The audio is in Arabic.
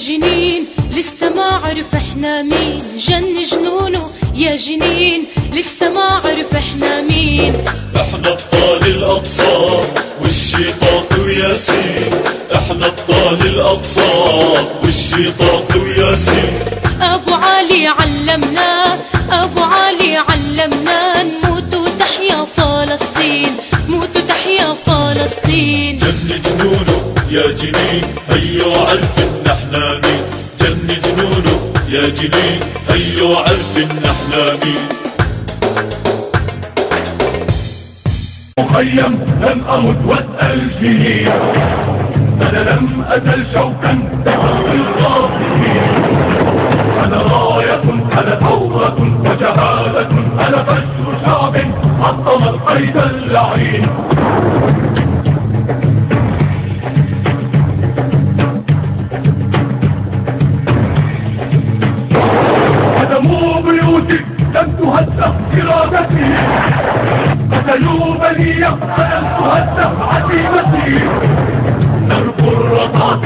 جنين لسه ما عرف احنا مين، جن جنونه يا جنين لسه ما عرف احنا مين. احنا ابطال الاقصى والشيطان وياسين، احنا ابطال الاقصى والشيطان وياسين. ابو علي علمنا، ابو علي علمنا نموت وتحيا فلسطين، موت وتحيا فلسطين. جن جنونه يا جنين هيو عرف ان احنا مين، جن جنونه يا جنين هيو عرف ان احنا مين. مخيم لم أمت واسأل فيه، أنا لم أزل شوكا بحق الغاصبين. أنا راية، أنا ثورة وجهالة، أنا فجر شعب حطم القيد اللعين. هدموا بيوتي لم تهدم إرادتي، قتلوا بني فلم تهدم عزيمتي. درب الرصاص